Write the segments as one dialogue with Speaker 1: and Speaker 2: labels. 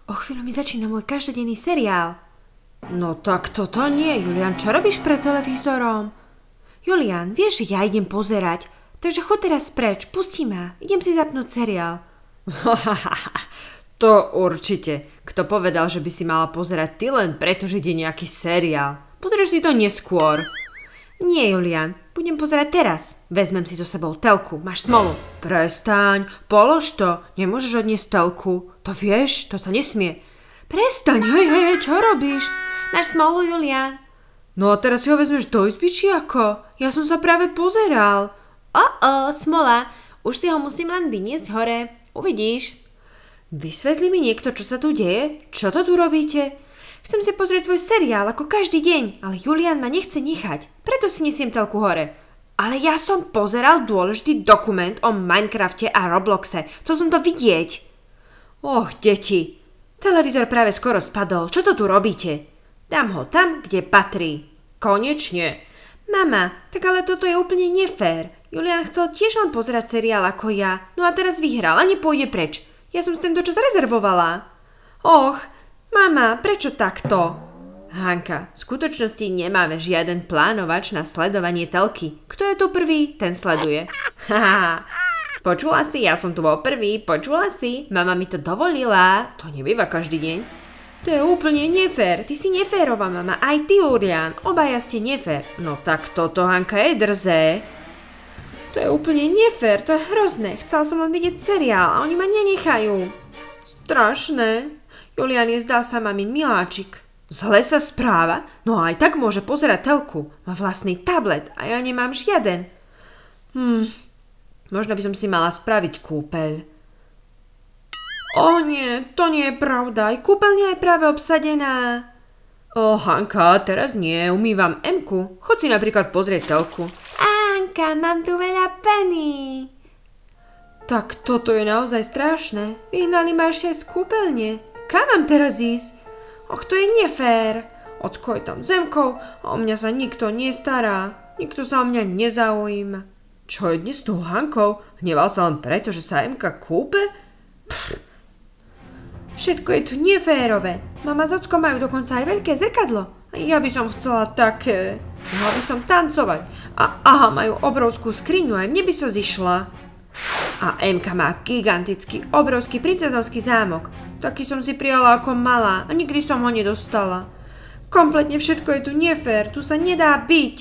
Speaker 1: O chvíľu mi začína môj každodenný seriál. No tak toto nie, Julian, čo robíš pred televízorom? Julian, vieš, že ja idem pozerať, takže choď teraz preč, pusti ma, idem si zapnúť seriál.
Speaker 2: To určite. Kto povedal, že by si mala pozerať ty len preto, že ide nejaký seriál? Pozrieš si to neskôr.
Speaker 1: Nie, Julian, budem pozerať teraz. Vezmem si so sebou telku, máš smolu.
Speaker 2: Prestaň, polož to, nemôžeš odniesť telku. To vieš, to sa nesmie.
Speaker 1: Prestaň, hej, čo robíš? Máš smolu, Julian.
Speaker 2: No a teraz si ho vezmeš do izby, či ako? Ja som sa práve pozeral.
Speaker 1: Smola, už si ho musím len vyniesť hore, uvidíš.
Speaker 2: Vysvetlí mi niekto, čo sa tu deje? Čo to tu robíte?
Speaker 1: Chcem si pozrieť svoj seriál ako každý deň, ale Julian ma nechce nechať, preto si nesiem telku hore.
Speaker 2: Ale ja som pozeral dôležitý dokument o Minecrafte a Robloxe. Chcel som to vidieť. Deti. Televízor práve skoro spadol. Čo to tu robíte? Dám ho tam, kde patrí. Konečne.
Speaker 1: Mama, tak ale toto je úplne nefér. Julian chcel tiež len pozerať seriál ako ja, no a teraz vyhral a nepôjde preč. Ja som si tento čas rezervovala.
Speaker 2: Mama, prečo takto? Hanka, v skutočnosti nemáme žiaden plánovač na sledovanie telky. Kto je tu prvý, ten sleduje. Počula si, ja som tu bol prvý, počula si? Mama mi to dovolila. To nebýva každý deň. To je úplne nefér, ty si neférová, mama, aj ty, Julian, obaja ste nefér. No tak toto, Hanka, je drzé. To je úplne nefér, to je hrozné, chcel som len vidieť seriál a oni ma nenechajú. Strašné. Julian je zdá sa mamin miláčik. Zle sa správa, no aj tak môže pozerať telku. Má vlastný tablet a ja nemám žiaden. Možno by som si mala spraviť kúpeľ. Nie, to nie je pravda, aj kúpeľňa je práve obsadená. Hanka, teraz nie, umývam Emku. Chod si napríklad pozrieť telku.
Speaker 1: Hanka, mám tu veľa pení.
Speaker 2: Tak toto je naozaj strašné. Vyhnali ma ešte aj z kúpeľne. Kam mám teraz ísť? To je nefér. Ocko je tam Zemkou a o mňa sa nikto nestará. Nikto sa o mňa nezaujíma. Čo je dnes s tou Hankou? Hneval sa len preto, že sa Emka kúpe? Všetko je tu neférové. Mama s Ockom majú dokonca aj veľké zrkadlo. A ja by som chcela také. Mohla by som tancovať. Majú obrovskú skriňu, aj mne by sa zišla. A Emka má gigantický, obrovský princeznovský zámok. Taký som si prijala ako malá a nikdy som ho nedostala. Kompletne všetko je tu nefér, tu sa nedá byť.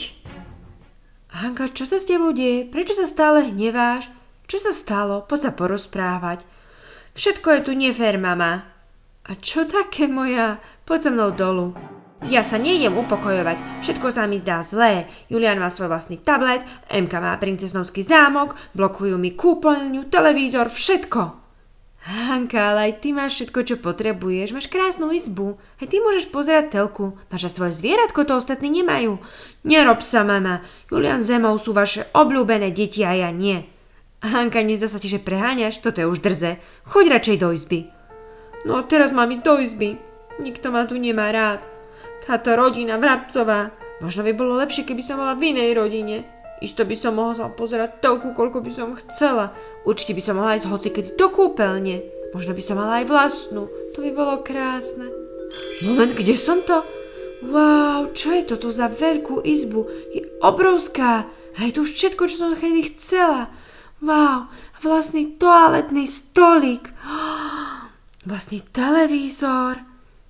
Speaker 2: Hanka, čo sa s tebou deje? Prečo sa stále hneváš? Čo sa stalo? Poď sa porozprávať. Všetko je tu nefér, mama. A čo také, moja? Poď so mnou dolu. Ja sa nejdem upokojovať, všetko sa mi zdá zlé. Julian má svoj vlastný tablet, Emka má princeznovský zámok, blokujú mi kúpeľňu, televízor, všetko. Hanka, ale aj ty máš všetko, čo potrebuješ, máš krásnu izbu, aj ty môžeš pozerať telku, máš aj svoje zvieratko, to ostatní nemajú. Nerob sa, mama, Julian s Emou sú vaše obľúbené deti a ja nie. Hanka, nezdá sa ti, že preháňaš? Toto je už drze, choď radšej do izby. No teraz mám ísť do izby, nikto ma tu nemá rád. Táto rodina vrabcová. Možno by bolo lepšie, keby som bola v inej rodine. Isto by som mohla pozerať toľku, koľko by som chcela. Určite by som mohla ísť hocikedy do kúpeľne. Možno by som mala aj vlastnú. To by bolo krásne. Moment, kde som to? Wow, čo je toto za veľkú izbu? Je obrovská. A je tu všetko, čo som kedy chcela. Wow, vlastný toaletný stolík. Vlastný televízor.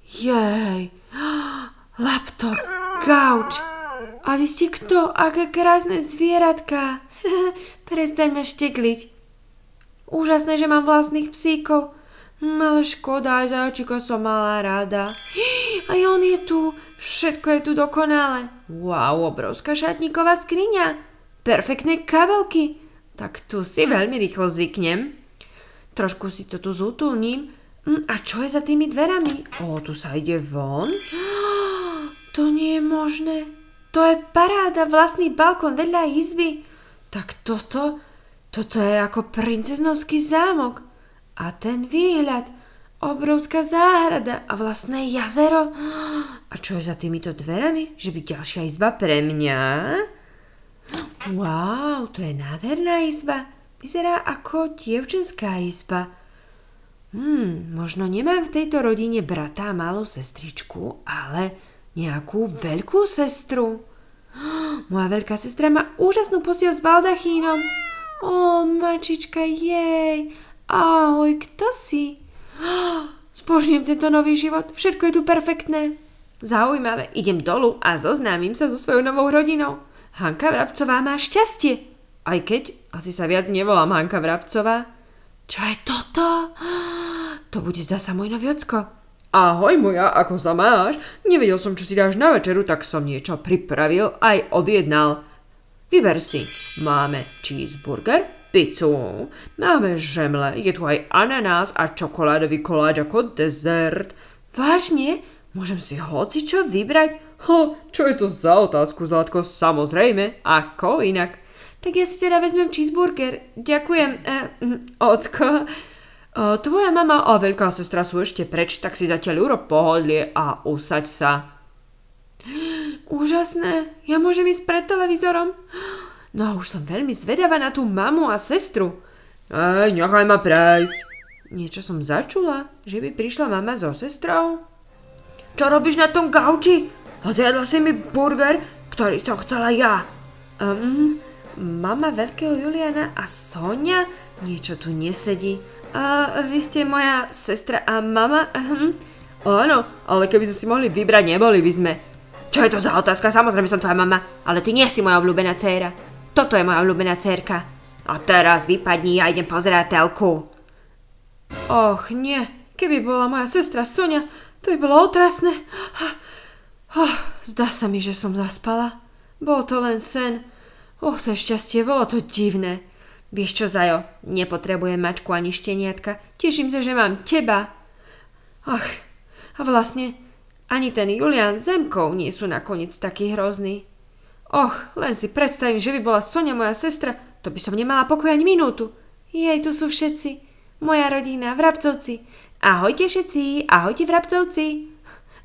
Speaker 2: Jej. Laptop, gauč. A vy ste kto? Aké krásne zvieratka. Prestaň ma štekliť. Úžasné, že mám vlastných psíkov. Ale škoda, aj zajačika som mala rada. Aj on je tu. Všetko je tu dokonalé. Wow, obrovská šatníková skriňa. Perfektné kabelky. Tak tu si veľmi rýchlo zvyknem. Trošku si to tu zútulním. A čo je za tými dverami? Tu sa ide von. To nie je možné. To je paráda, vlastný balkón vedľa izby. Tak toto je ako princeznovský zámok. A ten výhľad, obrovská záhrada a vlastné jazero. A čo je za týmito dverami? Že by ďalšia izba pre mňa? Wow, to je nádherná izba. Vyzerá ako dievčenská izba. Možno nemám v tejto rodine brata a malú sestričku, ale nejakú veľkú sestru. Moja veľká sestra má úžasnú posteľ s baldachínom. Mačička, jej. Ahoj, kto si? Zbožňujem tento nový život, všetko je tu perfektné. Zaujímavé, idem dolu a zoznámim sa so svojou novou rodinou. Hanka Vrabcová má šťastie. Aj keď asi sa viac nevolám Hanka Vrabcová. Čo je toto? To bude zdá sa môj nový ocko. Ahoj moja, ako sa máš? Nevedel som, čo si dáš na večeru, tak som niečo pripravil aj objednal. Vyber si. Máme cheeseburger, pizzu, máme žemle, je tu aj ananás a čokoládový koláč ako dezert. Vážne? Môžem si hocičo vybrať? Čo je to za otázku, Zlatko? Samozrejme, ako inak. Tak ja si teda vezmem cheeseburger. Ďakujem, ocko. Tvoja mama a veľká sestra sú ešte preč, tak si zatiaľ urob pohodlie a usaď sa. Úžasné, ja môžem ísť pred televízorom? No a už som veľmi zvedavá na tú mamu a sestru. Nechaj ma prejsť. Niečo som začula, že by prišla mama so sestrou. Čo robíš na tom gauči? Zjedla si mi burger, ktorý som chcela ja. Mama veľkého Juliana a Sonia? Niečo tu nesedí. Vy ste moja sestra a mama? Áno, ale keby sme si mohli vybrať, neboli by sme. Čo je to za otázka? Samozrejme som tvoja mama, ale ty nie si moja obľúbená dcéra. Toto je moja obľúbená dcérka. A teraz vypadni, ja idem pozerať telku. Och, nie. Keby bola moja sestra Sonia, to by bolo otrasné. Zdá sa mi, že som zaspala. Bol to len sen. To je šťastie, bolo to divné. Vieš čo, Zajo, nepotrebujem mačku ani šteniatka. Teším sa, že mám teba. A vlastne, ani ten Julian s Zemkou nie sú nakoniec takí hrozní. Len si predstavím, že by bola Sonia moja sestra, to by som nemala pokoj ani minútu. Jej, tu sú všetci. Moja rodina, Vrabcovci. Ahojte všetci, ahojte Vrabcovci.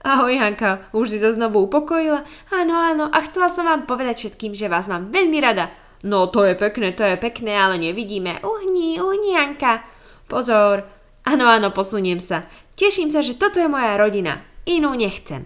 Speaker 2: Ahoj Hanka, už si sa znovu upokojila? Áno, a chcela som vám povedať všetkým, že vás mám veľmi rada. No to je pekné, ale nevidíme. Uhni, Hanka. Pozor. Áno, posuniem sa. Teším sa, že toto je moja rodina. Inú nechcem.